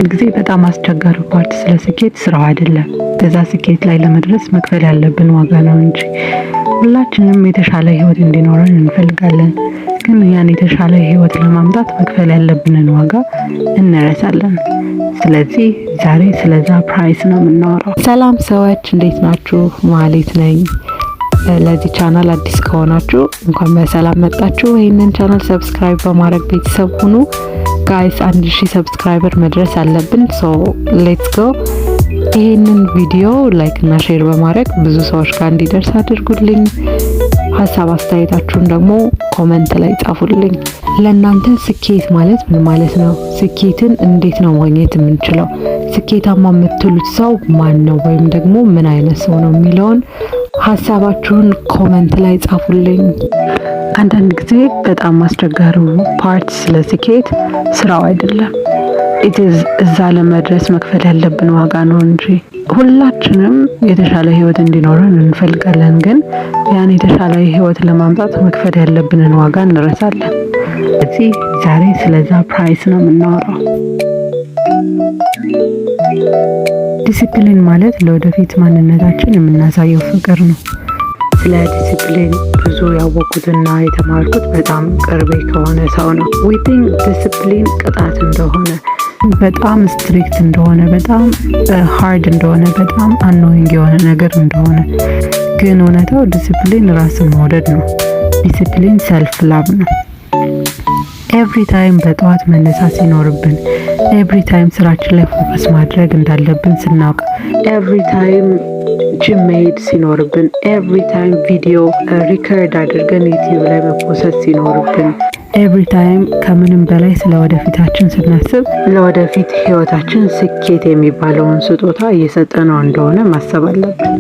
ጊዜ በጣም አስቸጋሪ ፓርት ስለ ስኬት ስራው አይደለም፣ በዛ ስኬት ላይ ለመድረስ መክፈል ያለብን ዋጋ ነው እንጂ። ሁላችንም የተሻለ ህይወት እንዲኖረን እንፈልጋለን፣ ግን ያን የተሻለ ህይወት ለማምጣት መክፈል ያለብንን ዋጋ እንረሳለን። ስለዚህ ዛሬ ስለዛ ፕራይስ ነው የምናወራው። ሰላም ሰዎች እንዴት ናችሁ? ማሌት ነኝ። ለዚህ ቻናል አዲስ ከሆናችሁ እንኳን በሰላም መጣችሁ። ይሄንን ቻናል ሰብስክራይብ በማድረግ ቤተሰብ ሁኑ። ጋይስ 1000 ሰብስክራይበር መድረስ አለብን። ሶ ሌትስ ጎ። ይሄንን ቪዲዮ ላይክ እና ሼር በማድረግ ብዙ ሰዎች ጋር እንዲደርስ አድርጉልኝ። ሀሳብ አስተያየታችሁን ደግሞ ኮሜንት ላይ ጻፉልኝ። ለእናንተ ስኬት ማለት ምን ማለት ነው? ስኬትን እንዴት ነው ማግኘት የምንችለው? ስኬታማ የምትሉት ሰው ማን ነው? ወይም ደግሞ ምን አይነት ሰው ነው የሚለውን ሀሳባችሁን ኮሜንት ላይ ጻፉልኝ። አንዳንድ ጊዜ በጣም አስቸጋሪው ፓርት ስለ ስኬት ስራው አይደለም፣ እዛ ለመድረስ መክፈል ያለብን ዋጋ ነው እንጂ። ሁላችንም የተሻለ ህይወት እንዲኖረን እንፈልጋለን፣ ግን ያን የተሻለ ህይወት ለማምጣት መክፈል ያለብንን ዋጋ እንረሳለን። ስለዚህ ዛሬ ስለዛ ፕራይስ ነው የምናወራው። ዲሲፕሊን ማለት ለወደፊት ማንነታችን የምናሳየው ፍቅር ነው። ስለ ዲሲፕሊን ብዙ ያወቁትና የተማርኩት በጣም ቅርቤ ከሆነ ሰው ነው። ዊ ቲንክ ዲሲፕሊን ቅጣት እንደሆነ፣ በጣም ስትሪክት እንደሆነ፣ በጣም ሃርድ እንደሆነ፣ በጣም አኖይንግ የሆነ ነገር እንደሆነ፣ ግን እውነታው ዲሲፕሊን ራስን መውደድ ነው። ዲሲፕሊን ሰልፍ ላቭ ነው። ኤቭሪ ታይም በጠዋት መነሳት ሲኖርብን፣ ኤቭሪ ታይም ስራችን ላይ ፎከስ ማድረግ እንዳለብን ስናውቅ፣ ኤቭሪ ታይም ጂም መሄድ ሲኖርብን፣ ኤቭሪ ታይም ቪዲዮ ሪከርድ አድርገን ዩቲዩብ ላይ መፖሰት ሲኖርብን፣ ኤቭሪ ታይም ከምንም በላይ ስለ ወደፊታችን ስናስብ ለወደፊት ህይወታችን ስኬት የሚባለውን ስጦታ እየሰጠነው እንደሆነ ማሰብ አለብን።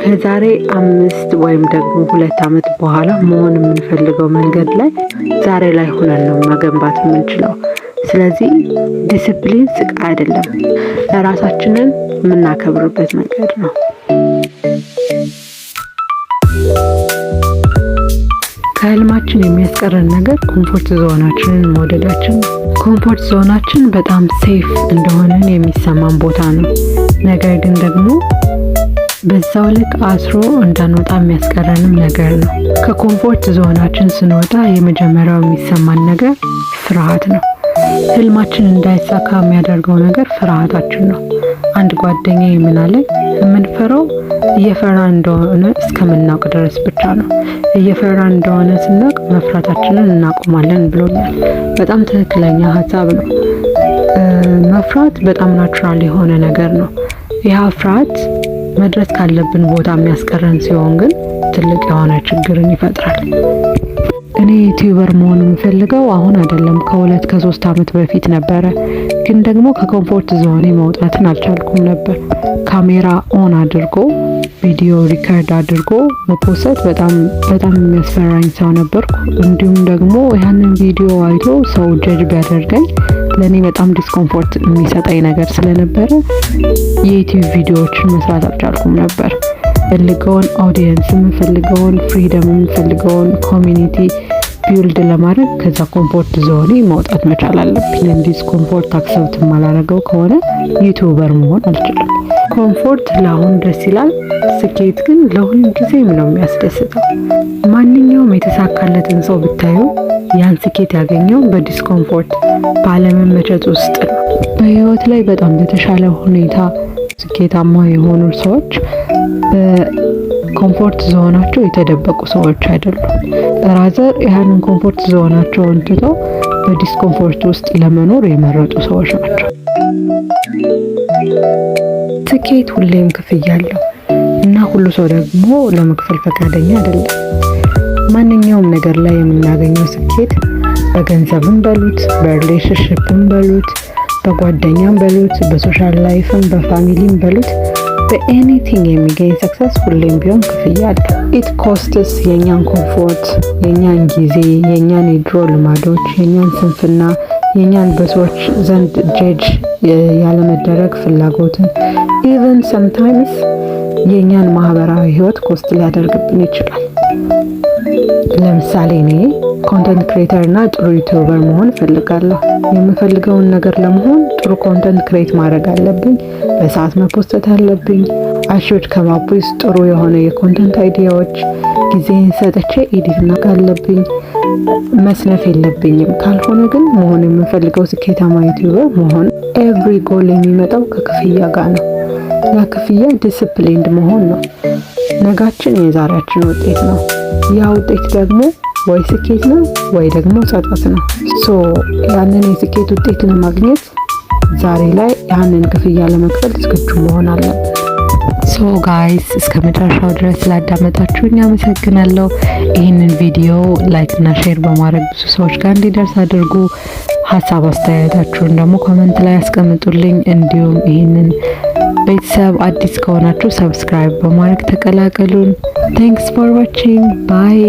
ከዛሬ 5 ወይም ደግሞ 2 ዓመት በኋላ መሆን የምንፈልገው መንገድ ላይ ዛሬ ላይ ሆነን ነው መገንባት የምንችለው። ስለዚህ ዲሲፕሊን ስቃይ አይደለም፣ ለራሳችንን የምናከብርበት መንገድ ነው። ከህልማችን የሚያስቀረን ነገር ኮምፎርት ዞናችንን መውደዳችን። ኮምፎርት ዞናችን በጣም ሴፍ እንደሆነን የሚሰማን ቦታ ነው። ነገር ግን ደግሞ በዛው ልክ አስሮ እንዳንወጣ የሚያስቀረንም ነገር ነው። ከኮምፎርት ዞናችን ስንወጣ የመጀመሪያው የሚሰማን ነገር ፍርሃት ነው። ህልማችን እንዳይሳካ የሚያደርገው ነገር ፍርሃታችን ነው። አንድ ጓደኛዬ ምን አለኝ፣ የምንፈራው እየፈራን እንደሆነ እስከምናውቅ ድረስ ብቻ ነው። እየፈራን እንደሆነ ስናውቅ መፍራታችንን እናቆማለን ብሎኛል። በጣም ትክክለኛ ሀሳብ ነው። መፍራት በጣም ናቹራል የሆነ ነገር ነው። ያ ፍርሃት መድረስ ካለብን ቦታ የሚያስቀረን ሲሆን ግን ትልቅ የሆነ ችግርን ይፈጥራል። እኔ ዩቲዩበር መሆን የምፈልገው አሁን አይደለም፣ ከ3 ዓመት በፊት ነበረ። ግን ደግሞ ከኮምፎርት ዞኔ መውጣትን አልቻልኩም ነበር። ካሜራ ኦን አድርጎ ቪዲዮ ሪከርድ አድርጎ መፖሰት በጣም የሚያስፈራኝ ሰው ነበርኩ። እንዲሁም ደግሞ ያንን ቪዲዮ አይቶ ሰው ጀጅ ቢያደርገኝ ለኔ በጣም ዲስኮምፎርት የሚሰጠኝ ነገር ስለነበረ የዩቲዩብ ቪዲዮዎችን መስራት አልቻልኩም ነበር። የምፈልገውን ኦዲየንስ፣ የምፈልገውን ፍሪደም፣ የምፈልገውን ኮሚኒቲ ቢልድ ለማድረግ ከዛ ኮምፎርት ዞኔ መውጣት መቻል አለብኝ። ዲስኮምፎርት አክሰፕት ማላረገው ከሆነ ዩቲዩበር መሆን አልችልም። ኮምፎርት ለአሁን ደስ ይላል፣ ስኬት ግን ለሁሉ ጊዜም ነው የሚያስደስተው። ማንኛውም የተሳካለትን ሰው ብታዩ ያን ስኬት ያገኘው በዲስኮምፎርት ባለመመቸት ውስጥ ነው። በህይወት ላይ በጣም በተሻለ ሁኔታ ስኬታማ የሆኑ ሰዎች በኮምፎርት ዞናቸው የተደበቁ ሰዎች አይደሉም። ራዘር ያንን ኮምፎርት ዞናቸውን ትተው በዲስኮምፎርት ውስጥ ለመኖር የመረጡ ሰዎች ናቸው። ስኬት ሁሌም ክፍያ አለው እና ሁሉ ሰው ደግሞ ለመክፈል ፈቃደኛ አይደለም። ማንኛውም ነገር ላይ የምናገኘው ስኬት በገንዘብም በሉት፣ በሪሌሽንሺፕም በሉት፣ በጓደኛም በሉት፣ በሶሻል ላይፍም በፋሚሊም በሉት፣ በኤኒቲንግ የሚገኝ ሰክሰስ ሁሌም ቢሆን ክፍያ አለ። ኢት ኮስትስ የኛን ኮምፎርት፣ የኛን ጊዜ፣ የኛን የድሮ ልማዶች፣ የኛን ስንፍና፣ የኛን በሰዎች ዘንድ ጀጅ ያለመደረግ ፍላጎትን፣ ኢቨን ሰምታይምስ የኛን ማህበራዊ ህይወት ኮስት ሊያደርግብን ይችላል። ለምሳሌ እኔ ኮንተንት ክሬተር እና ጥሩ ዩቲዩበር መሆን እፈልጋለሁ። የምፈልገውን ነገር ለመሆን ጥሩ ኮንተንት ክሬት ማድረግ አለብኝ። በሰዓት መፖስት አለብኝ። አሾድ ከማቦይስ ጥሩ የሆነ የኮንተንት አይዲያዎች ጊዜን ሰጥቼ ኤዲት ማድረግ አለብኝ። መስነፍ የለብኝም። ካልሆነ ግን መሆን የምፈልገው ስኬታማ ዩቲዩበር መሆን። ኤቭሪ ጎል የሚመጣው ከክፍያ ጋር ነው። ለክፍያ ዲስፕሊንድ መሆን ነው። ነጋችን የዛሬያችን ውጤት ነው። ያ ውጤት ደግሞ ወይ ስኬት ነው ወይ ደግሞ ጸጸት ነው። ያንን የስኬት ውጤት ለማግኘት ዛሬ ላይ ያንን ክፍያ ለመክፈል ዝግጁ መሆን አለብን። ጋይስ እስከ መጨረሻው ድረስ ስላዳመጣችሁኝ አመሰግናለሁ። ይህንን ቪዲዮ ላይክ እና ሼር በማድረግ ብዙ ሰዎች ጋር እንዲደርስ አድርጉ። ሀሳብ አስተያየታችሁን ደግሞ ኮሜንት ላይ አስቀምጡልኝ። እንዲሁም ይህንን ቤተሰብ አዲስ ከሆናችሁ ሰብስክራይብ በማድረግ ተቀላቀሉን። ቴንክስ ፎር ዋቺንግ ባይ